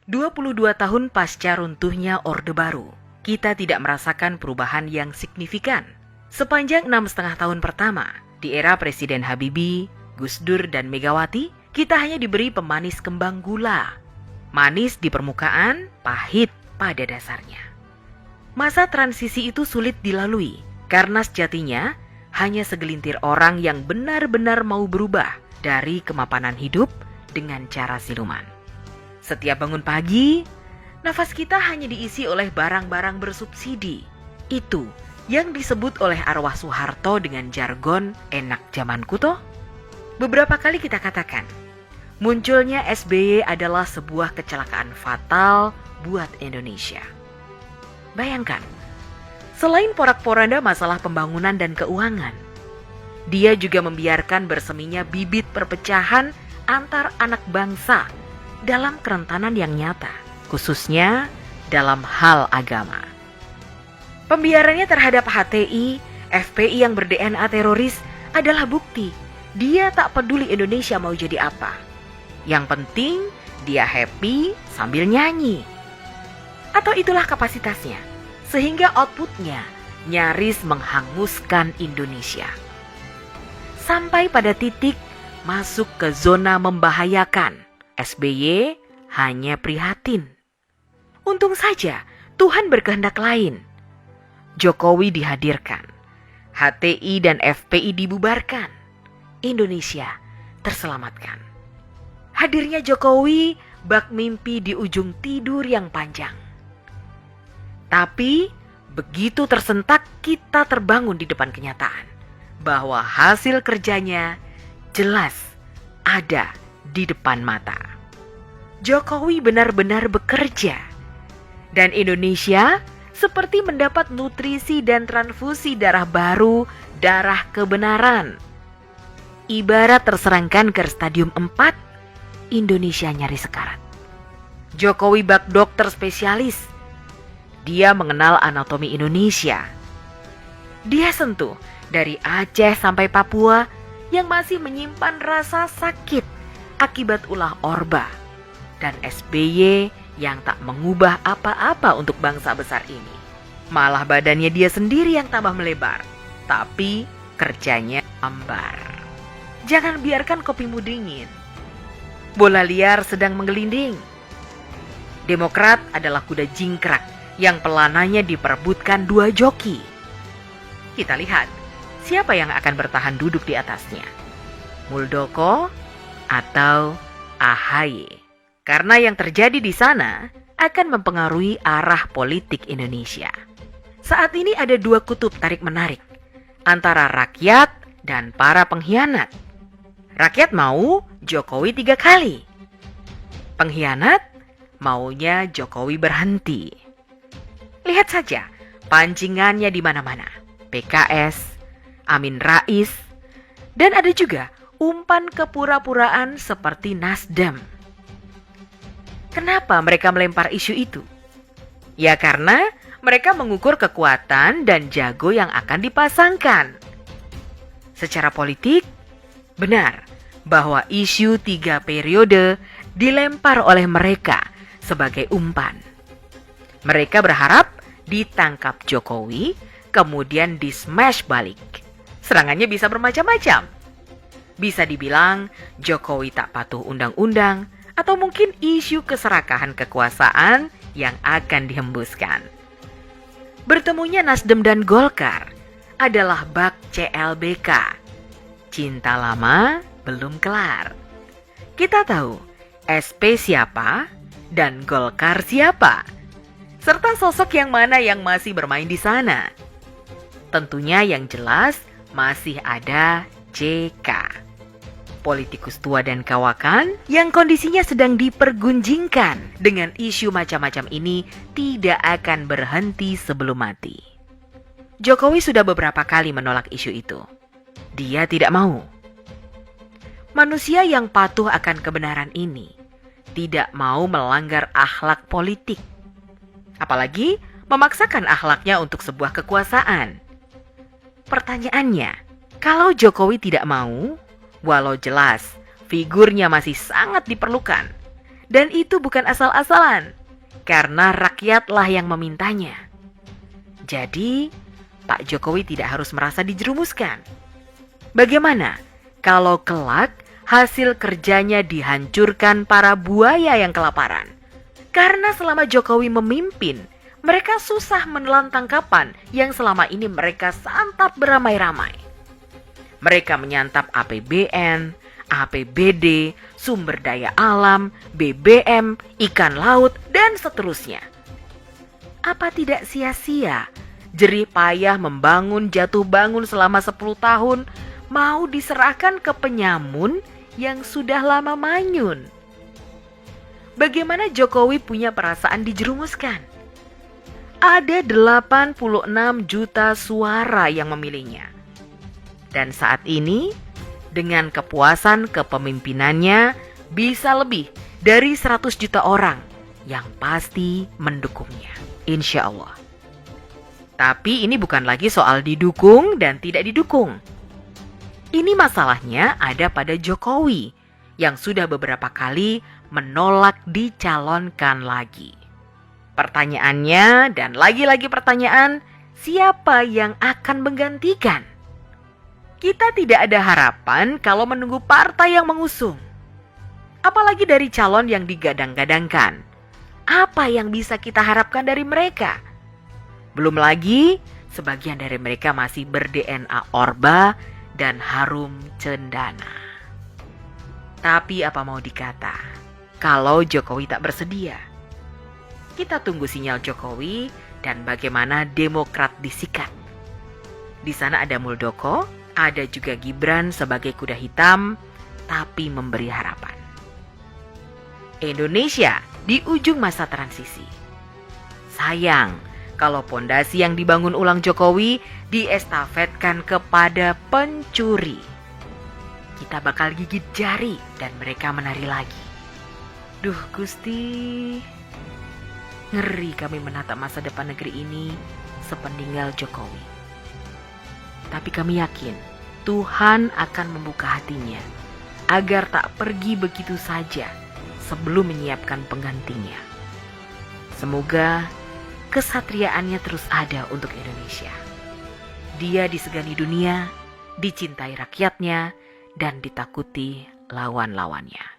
22 tahun pasca runtuhnya Orde Baru, kita tidak merasakan perubahan yang signifikan. Sepanjang 6,5 tahun pertama, di era Presiden Habibie, Gus Dur, dan Megawati, kita hanya diberi pemanis kembang gula. Manis di permukaan, pahit pada dasarnya. Masa transisi itu sulit dilalui, karena sejatinya hanya segelintir orang yang benar-benar mau berubah dari kemapanan hidup dengan cara siluman. Setiap bangun pagi, nafas kita hanya diisi oleh barang-barang bersubsidi. Itu yang disebut oleh arwah Soeharto dengan jargon enak zamanku toh. Beberapa kali kita katakan, munculnya SBY adalah sebuah kecelakaan fatal buat Indonesia. Bayangkan, selain porak-poranda masalah pembangunan dan keuangan, dia juga membiarkan berseminya bibit perpecahan antar anak bangsa dalam kerentanan yang nyata, khususnya dalam hal agama. Pembiarannya terhadap HTI, FPI yang ber-DNA teroris adalah bukti dia tak peduli Indonesia mau jadi apa. Yang penting dia happy sambil nyanyi. Atau itulah kapasitasnya, sehingga outputnya nyaris menghanguskan Indonesia. Sampai pada titik masuk ke zona membahayakan, SBY hanya prihatin. Untung saja Tuhan berkehendak lain. Jokowi dihadirkan, HTI dan FPI dibubarkan, Indonesia terselamatkan. Hadirnya Jokowi bak mimpi di ujung tidur yang panjang. Tapi begitu tersentak kita terbangun di depan kenyataan bahwa hasil kerjanya jelas ada di depan mata. Jokowi benar-benar bekerja dan Indonesia seperti mendapat nutrisi dan transfusi darah baru, darah kebenaran. Ibarat terserang kanker stadium 4, Indonesia nyaris sekarat. Jokowi bak dokter spesialis. Dia mengenal anatomi Indonesia. Dia sentuh dari Aceh sampai Papua yang masih menyimpan rasa sakit akibat ulah Orba. Dan SBY yang tak mengubah apa-apa untuk bangsa besar ini. Malah badannya dia sendiri yang tambah melebar, tapi kerjanya ambar. Jangan biarkan kopimu dingin. Bola liar sedang menggelinding. Demokrat adalah kuda jingkrak yang pelananya diperebutkan 2 joki. Kita lihat siapa yang akan bertahan duduk di atasnya, Muldoko atau AHY. Karena yang terjadi di sana akan mempengaruhi arah politik Indonesia. Saat ini ada 2 kutub tarik-menarik antara rakyat dan para pengkhianat. Rakyat mau Jokowi 3 kali. Pengkhianat maunya Jokowi berhenti. Lihat saja pancingannya di mana-mana. PKS, Amin Rais, dan ada juga umpan kepura-puraan seperti Nasdem. Kenapa mereka melempar isu itu? Ya karena mereka mengukur kekuatan dan jago yang akan dipasangkan. Secara politik, benar bahwa isu 3 periode dilempar oleh mereka sebagai umpan. Mereka berharap ditangkap Jokowi, kemudian di-smash balik. Serangannya bisa bermacam-macam. Bisa dibilang Jokowi tak patuh undang-undang, atau mungkin isu keserakahan kekuasaan yang akan dihembuskan. Bertemunya Nasdem dan Golkar adalah bak CLBK. Cinta lama belum kelar. Kita tahu SP siapa dan Golkar siapa, serta sosok yang mana yang masih bermain di sana. Tentunya yang jelas masih ada JK. Politikus tua dan kawakan yang kondisinya sedang dipergunjingkan dengan isu macam-macam ini tidak akan berhenti sebelum mati. Jokowi sudah beberapa kali menolak isu itu. Dia tidak mau. Manusia yang patuh akan kebenaran ini tidak mau melanggar akhlak politik. Apalagi memaksakan akhlaknya untuk sebuah kekuasaan. Pertanyaannya, kalau Jokowi tidak mau, walau jelas figurnya masih sangat diperlukan Dan itu bukan asal-asalan, karena rakyatlah yang memintanya. Jadi, Pak Jokowi tidak harus merasa dijerumuskan. Bagaimana kalau kelak hasil kerjanya dihancurkan para buaya yang kelaparan? Karena selama Jokowi memimpin, mereka susah menelan tangkapan yang selama ini mereka santap beramai-ramai. Mereka menyantap APBN, APBD, sumber daya alam, BBM, ikan laut, dan seterusnya. Apa tidak sia-sia jerih payah membangun jatuh bangun selama 10 tahun mau diserahkan ke penyamun yang sudah lama manyun? Bagaimana Jokowi punya perasaan dijerumuskan? Ada 86 juta suara yang memilihnya. Dan saat ini, dengan kepuasan kepemimpinannya, bisa lebih dari 100 juta orang yang pasti mendukungnya, insya Allah. Tapi ini bukan lagi soal didukung dan tidak didukung. Ini masalahnya ada pada Jokowi yang sudah beberapa kali menolak dicalonkan lagi. Pertanyaannya dan lagi-lagi pertanyaan, siapa yang akan menggantikan? Kita tidak ada harapan kalau menunggu partai yang mengusung. Apalagi dari calon yang digadang-gadangkan. Apa yang bisa kita harapkan dari mereka? Belum lagi, sebagian dari mereka masih ber-DNA Orba dan harum cendana. Tapi apa mau dikata, kalau Jokowi tak bersedia? Kita tunggu sinyal Jokowi dan bagaimana Demokrat disikat. Di sana ada Muldoko, ada juga Gibran sebagai kuda hitam, tapi memberi harapan. Indonesia di ujung masa transisi. Sayang kalau pondasi yang dibangun ulang Jokowi diestafetkan kepada pencuri. Kita bakal gigit jari dan mereka menari lagi. Duh Gusti, ngeri kami menatap masa depan negeri ini sepeninggal Jokowi. Tapi kami yakin Tuhan akan membuka hatinya agar tak pergi begitu saja sebelum menyiapkan penggantinya. Semoga kesatriaannya terus ada untuk Indonesia. Dia disegani dunia, dicintai rakyatnya, dan ditakuti lawan-lawannya.